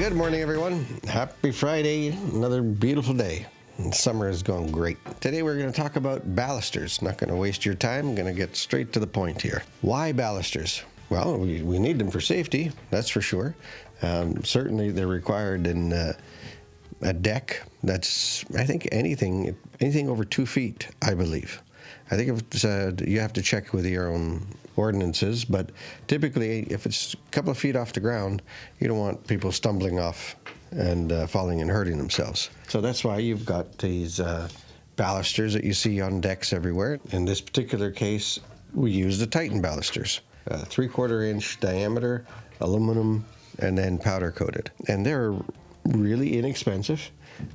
Good morning, everyone. Happy Friday. Another beautiful day. Summer is going great. Today we're going to talk about balusters. Not going to waste your time. I'm going to get straight to the point here. Why balusters? Well, we need them for safety, that's for sure. Certainly they're required in a deck that's, I think, anything over 2 feet, I believe. I think if it's, you have to check with your own ordinances, but typically if it's a couple of feet off the ground, you don't want people stumbling off and falling and hurting themselves. So that's why you've got these balusters that you see on decks everywhere. In this particular case, we use the Titan balusters. 3/4 inch diameter, aluminum, and then powder coated. And they're really inexpensive,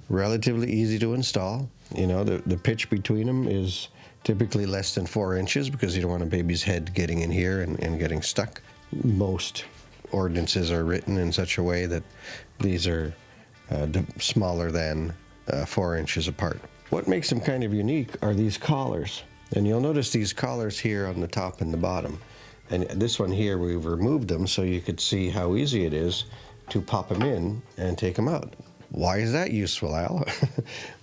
relatively easy to install. You know, the pitch between them is typically less than 4 inches because you don't want a baby's head getting in here and getting stuck. Most ordinances are written in such a way that these are smaller than 4 inches apart. What makes them kind of unique are these collars. And you'll notice these collars here on the top and the bottom. And this one here, we've removed them so you could see how easy it is to pop them in and take them out. Why is that useful, Al?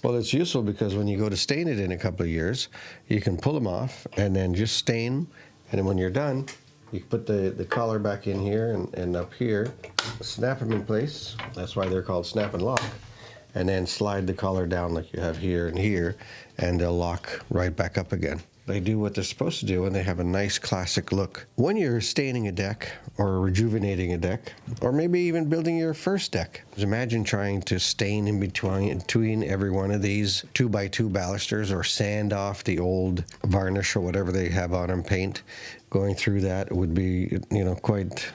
Well, it's useful because when you go to stain it in a couple of years, you can pull them off and then just stain. And then when you're done, you put the collar back in here and up here, snap them in place. That's why they're called snap and lock. And then slide the collar down like you have here and here, and they'll lock right back up again. They do what they're supposed to do, and they have a nice classic look. When you're staining a deck or rejuvenating a deck, or maybe even building your first deck, just imagine trying to stain in between every one of these 2x2 balusters, or sand off the old varnish or whatever they have on them, paint. Going through that would be, you know, quite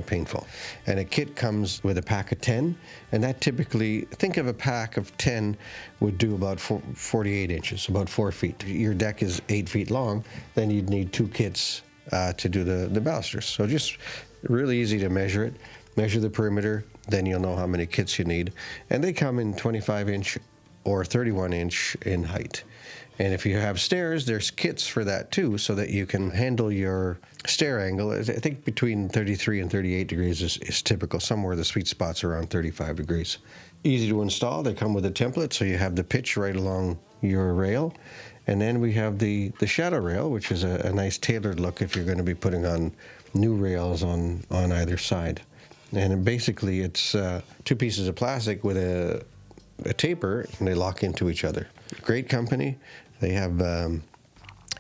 painful. And a kit comes with a pack of 10, and that typically, think of a pack of 10 would do about 48 inches, about 4 feet. Your deck is 8 feet long, then you'd need 2 kits to do the balusters. So just really easy to measure it. Measure the perimeter, then you'll know how many kits you need. And they come in 25 inch or 31 inch in height. And if you have stairs, there's kits for that too, so that you can handle your stair angle. I think between 33 and 38 degrees is typical. Somewhere the sweet spot's around 35 degrees. Easy to install. They come with a template, so you have the pitch right along your rail. And then we have the shadow rail, which is a nice tailored look if you're going to be putting on new rails on either side. And basically it's 2 pieces of plastic with a taper, and they lock into each other. Great company. They have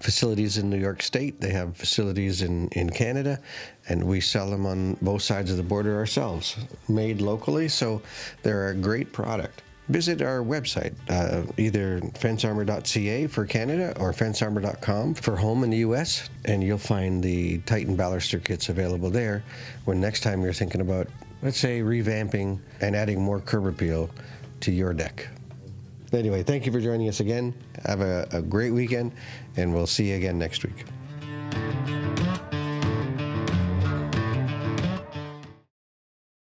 facilities in New York State. They have facilities in Canada, and we sell them on both sides of the border ourselves, made locally, so they're a great product. Visit our website, either fencearmor.ca for Canada or fencearmor.com for home in the US, and you'll find the Titan Baluster Kits available there when next time you're thinking about, let's say, revamping and adding more curb appeal to your deck. Anyway, thank you for joining us again. Have a great weekend, and we'll see you again next week.